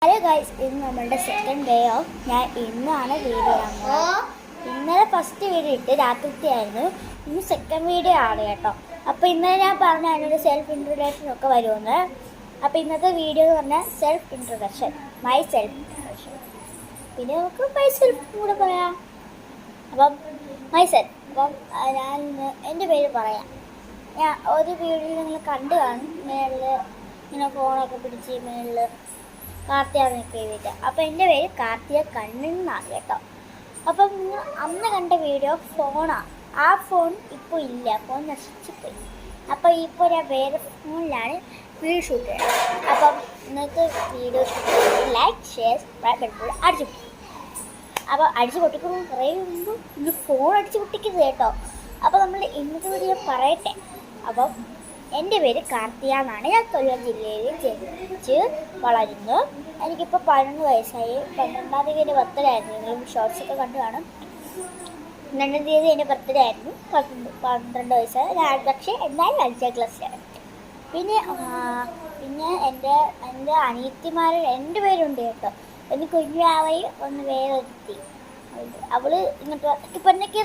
Hello guys, ഇന്ന് നമ്മളുടെ second day of. ഞാൻ ഇന്നാണ് വീഡിയോ കാണുന്നത്. ഇന്നലെ ഫസ്റ്റ് വീഡിയോ ഇട്ട് രാത്രിത്തെ ആയിരുന്നു. ഇന്ന് സെക്കൻഡ് വീഡിയോ ആണ് കേട്ടോ. അപ്പോൾ ഇന്നലെ ഞാൻ പറഞ്ഞ അതിനൊരു സെൽഫ് ഇൻട്രൊഡക്ഷൻ ഒക്കെ വരുമെന്ന്. അപ്പോൾ ഇന്നത്തെ വീഡിയോ എന്ന് പറഞ്ഞാൽ self introduction, my self introduction. പിന്നെ നമുക്ക് മൈ സെൽഫ് കൂടെ പറയാം. അപ്പം മൈ സെൽഫ്, അപ്പം ഞാൻ എൻ്റെ പേര് പറയാം. ഞാൻ ഒരു വീഡിയോയിൽ നിങ്ങൾ കണ്ടു കാണും, ഇങ്ങനെ ഫോണൊക്കെ പിടിച്ച് മേളിൽ കാർത്തിയാന്നൊക്കെ എഴുതിയിട്ട്. അപ്പോൾ എൻ്റെ പേര് കാർത്തിക കണ്ണൻ എന്നാണ് കേട്ടോ. അപ്പം അന്ന് കണ്ട വീഡിയോ ഫോണാണ്. ആ ഫോൺ ഇപ്പോൾ ഇല്ല, ഫോൺ നശിച്ചുപോയി. അപ്പോൾ ഇപ്പോൾ ഞാൻ വേറെ ഫോണിലാണ് വീഡിയോ ഷൂട്ട് ചെയ്യുന്നത്. അപ്പം ഇന്നത്തെ video like, share, subscribe button അടിച്ചു പൊട്ടിക്കും. അപ്പോൾ അടിച്ചു പൊട്ടിക്കുമ്പോൾ കുറേ മുമ്പ് ഇന്ന് ഫോൺ അടിച്ചു പൊട്ടിക്കരുത് കേട്ടോ. അപ്പോൾ നമ്മൾ ഇന്നത്തെ വീഡിയോ പറയട്ടെ. അപ്പം എൻ്റെ പേര് കാർത്തിക എന്നാണ്. ഞാൻ കൊല്ലം ജില്ലയിൽ ജനിച്ച് വളരുന്നു. എനിക്കിപ്പോൾ 11 വയസ്സായി. 12-ാം തീയതി എൻ്റെ ബർത്ത്ഡേ ആയിരുന്നു. നിങ്ങൾ ഷോർട്സൊക്കെ കണ്ടു കാണും. 2-ാം തീയതി എൻ്റെ ബർത്ത്ഡേ ആയിരുന്നു. 12 വയസ്സായി. ഞാൻ പക്ഷേ എന്നാലും 5ാം ക്ലാസ്സിലാണ്. പിന്നെ എൻ്റെ അനിയത്തിമാർ 2 പേരുണ്ട് കേട്ടോ. ഒന്ന് കുഞ്ഞാവയും ഒന്ന് വേറെ ഒരുത്തി. അവള് ഇങ്ങോട്ട് പെണ്ണൊക്കെ.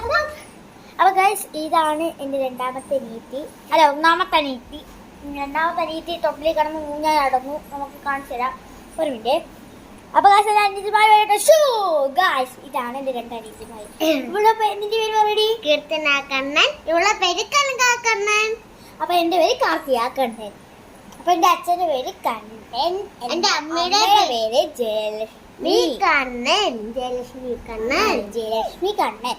അപ്പോൾ ഗൈസ്, ഇതാണ് എൻ്റെ രണ്ടാമത്തെ അനിയത്തി, അല്ല ഒന്നാമത്തെ അനിയത്തി. രണ്ടാമത്തെ അനിയത്തി തൊട്ടിലേക്ക് കിടന്ന് മൂന്നായി നടന്നു. നമുക്ക് കാണിച്ചു തരാം, ഒരു മിനിറ്റ്. അപ്പോൾ ഗൈസ്, എൻ്റെ അനിയത്തിമാർ വരട്ടെ. ഷൂ ഗൈസ്, ഇതാണ് എൻ്റെ 2 അനിയത്തിമാർ. ഇവിടെ നിന്റെ പേര് പറയടി. കീർത്തന കണ്ണൻ. ഇവിടെ പേര് കണ്ണൻ. അപ്പോൾ എൻ്റെ പേര് കാർത്തിക കണ്ണൻ. അപ്പോൾ എൻ്റെ അച്ഛൻ്റെ പേര് കണ്ണൻ. എൻ്റെ അമ്മയുടെ പേര് ജയലക്ഷ്മി കണ്ണൻ. ജയലക്ഷ്മി കണ്ണൻ.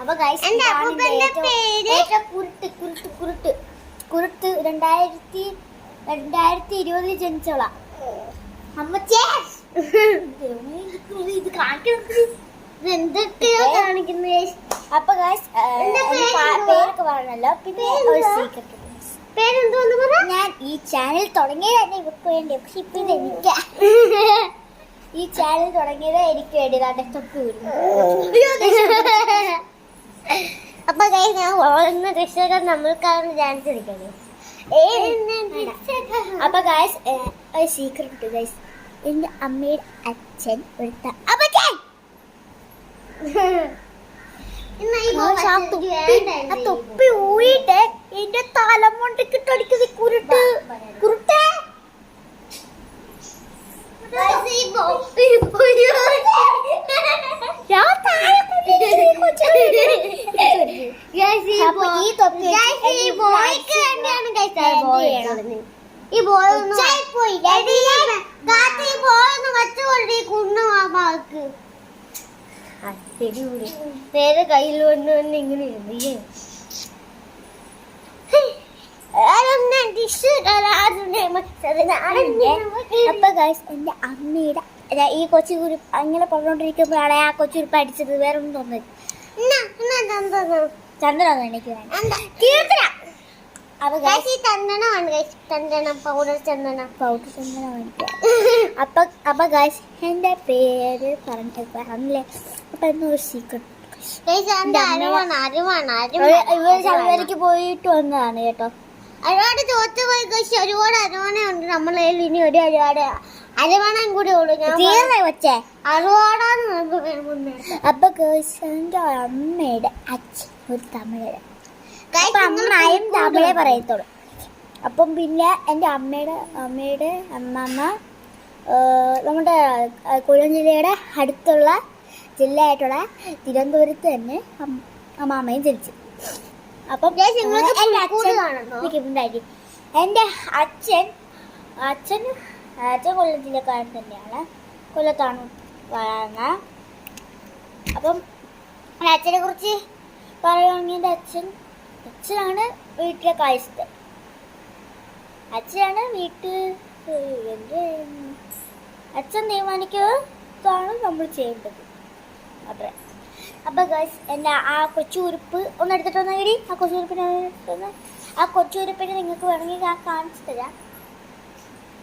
അപ്പൊ ഗൈസ്, എൻ്റെ അപ്പൂപ്പന്റെ പേര് കുരുട്ട് 2020 ജനിച്ചോളാ. അമ്മച്ചേ, ഇത് എന്തൊക്കെയോ കാണിക്കുന്നു. അപ്പൊ ഗൈസ്, പേരൊക്കെ പറഞ്ഞല്ലോ. പിന്നെ ഒരു സീക്രട്ട്, പേരെന്തോന്ന് പറ. ഞാൻ ഈ ചാനൽ തുടങ്ങിയത് തന്നെ ഇവർക്ക് വേണ്ടി. പക്ഷെ ഇപ്പൊ ഇത് എനിക്ക് ഈ ചാനൽ തുടങ്ങിയത് എനിക്ക് വേണ്ടി. കാട്ടെ തൊപ്പി വരുന്നു. അപ്പൊ ഗൈസ്, ഞാൻ ഓടുന്ന രക്ഷകൻ നമ്മൾക്കാണ് ഡാൻസ് കളിക്കണേ. അപ്പൊ ഗൈസ്, ഒരു സീക്രട്ട് ഉണ്ട് ഗൈസ്. എന്റെ അമ്മയുടെ അച്ഛൻ ഒരുത്ത തൊപ്പി ഊരിട്ട് എന്റെ തലമുണ്ടക്കിട്ടടിക്കുന്നത് കുരുട്ട്. നേരെ കയ്യിൽ വന്ന് ഇങ്ങനെ ഇരുന്നേ. അപ്പൊ ഗൈസ്, എന്റെ അമ്മയുടെ ഈ കൊച്ചു കുരുപ്പ് അങ്ങനെ പറഞ്ഞോണ്ടിരിക്കുമ്പോഴാണ് ആ കൊച്ചുരുപ്പ് അടിച്ചത്. വേറെ ഒന്നും തോന്നുന്നത് ചന്ദനാണ് എനിക്ക് വേണ്ട. പൗഡർ ചന്ദന അപ്പൊ ഗൈസ്, എന്റെ പേര് പറഞ്ഞില്ലേ. അപ്പൊ എന്നൊരു സീക്രട്ട്, ഇവര് ശബരിമലയ്ക്ക് പോയിട്ട് വന്നതാണ് കേട്ടോ. ഒരുപാട് തോറ്റ് പോയി കഴിച്ച് ഒരുപാട് അരവണയുണ്ട് നമ്മളെ കയ്യിൽ. ഇനി ഒരു അരവണം കൂടി ഉള്ളു. വെച്ചേ അറുവാടാന്ന്. അപ്പൊ ഗൈസ്, എന്റെ അമ്മയുടെ അച്ഛൻ ഒരു തമിഴ്. അമ്മയും തമിഴേ പറയത്തുള്ളൂ. അപ്പം പിന്നെ എൻ്റെ അമ്മയുടെ അമ്മമ്മ നമ്മുടെ കൊല്ലം ജില്ലയുടെ അടുത്തുള്ള ജില്ലയായിട്ടുള്ള തിരുവനന്തപുരത്ത് തന്നെ അമ്മാമ്മയും ജനിച്ചു. അപ്പം എൻ്റെ അച്ഛൻ കൊല്ലം ജില്ലക്കാരൻ തന്നെയാണ്. കൊല്ലത്താണ് വളർന്നത്. അപ്പം അച്ഛനെ കുറിച്ച് പറയുകയാണെങ്കിൽ എൻ്റെ അച്ഛനാണ് വീട്ടിലെ കാഴ്ച. അച്ഛനാണ് അച്ഛൻ തീരുമാനിക്കുന്നതാണ് നമ്മൾ ചെയ്യേണ്ടത്. അത്രേ. അപ്പം ഗൈസ്, എൻ്റെ ആ കൊച്ചുരുപ്പ് ഒന്ന് എടുത്തിട്ട് വന്നാൽ ഇടി. ആ കൊച്ചുരുപ്പിനെ നിങ്ങൾക്ക് വേണമെങ്കിൽ ഞാൻ കാണിച്ചു തരാം.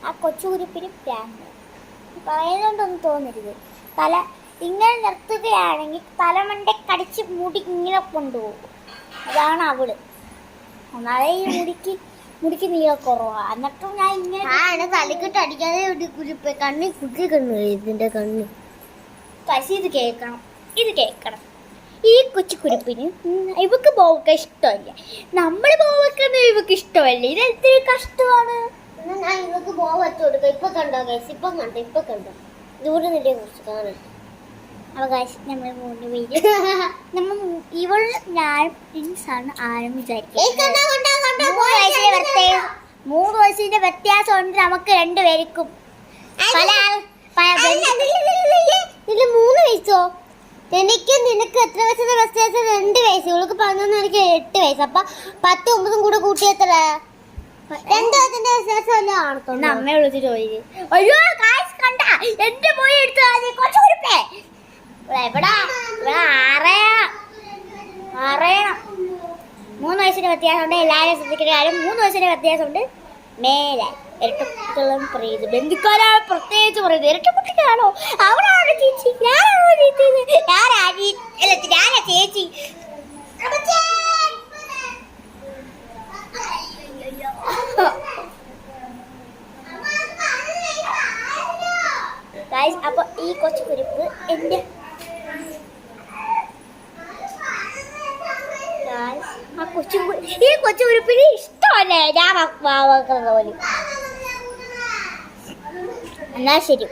ആ കൊച്ചുരുപ്പിന് പ്രാന്ത് പറയുന്നുണ്ടൊന്നും തോന്നരുത്. തല ഇങ്ങനെ നിർത്തുകയാണെങ്കിൽ തലമണ്ട കടിച്ച് മുടി ഇങ്ങനെ കൊണ്ടുപോകും. അതാണ് അവള്. ഒന്നാമതെ ഈ മുടിക്ക് മുടിക്ക് നീള കുറവാ. എന്നിട്ടും ഞാൻ ഇങ്ങനെ എന്നെ തലക്കിട്ട് അടിക്കാതെ ഒരു കുരിപ്പ് കണ്ണി കുത്തി കണ്ണു ഇതിന്റെ കണ്ണ്. പക്ഷേ ഇത് കേൾക്കണം. ഈ കൊച്ചു കുരിപ്പിന് ഇവക്ക് പോവൊക്കെ ഇഷ്ടമല്ല. നമ്മൾ പോവക്കുന്നത് ഇവക്ക് ഇഷ്ടമല്ല. ഇത് എത്ര കഷ്ടമാണ്. എന്നാ ഞാൻ ഇവക്ക് പോവാൻ വെച്ചു കൊടുക്കാം. ഇപ്പൊ കണ്ടോ ഗൈസ്? ഇപ്പൊ കണ്ടോ ദൂരെ നിന്നെ കുറിച്ച് കാണാൻ. അവകാശം നമ്മൾ 3 പേര് നമ്മൾ ഇവൾ ഞാൻ ആണ് ആരും വിചാരിക്കും. 3 വയസ്സിന്റെ വ്യത്യാസം ഉണ്ട് നമുക്ക് 2 പേർക്കും. ഇതില് 3 വയസ്സോ? നിനക്ക് എത്ര വയസ്സിന്റെ വ്യത്യാസം? 2 വയസ്സ്. ഇവൾക്ക് 11, എനിക്ക് 8 വയസ്സ്. അപ്പൊ 10, 9 കൂടെ കൂട്ടി എത്ര? 2 വയസ്സിന്റെ വ്യത്യാസം അല്ലേ കാണത്തുള്ളൂ. അമ്മയെ വിളിച്ച് ചോദിച്ചു, അയ്യോ കാശ് കണ്ട എന്റെ പോയി എടുത്തു കൊച്ചുകുറിപ്പേ. എവിടാ അറിയണം. 3 വയസ്സിന്റെ വ്യത്യാസമുണ്ട്. എല്ലാവരും ശ്രദ്ധിക്കുന്ന കാര്യം 3 വയസ്സിന്റെ വ്യത്യാസമുണ്ട്. മേലെ ഇരട്ടക്കുട്ടികളും പറയുന്നത് ബന്ധുക്കാരാണ് പ്രത്യേകിച്ച് പറയുന്നത്. ഇരട്ടക്കുട്ടിക്കാണോ? അവളാണ് ചേച്ചി, ഞാനാണോ ഞാനാ ചേച്ചി. അപ്പൊ ഈ കൊച്ചു കുരിപ്പ് എന്റെ ഈ കൊച്ചു കുരിപ്പിന് ഇഷ്ടമല്ലേ ഞാൻ പോലും. എന്നാ ശരി,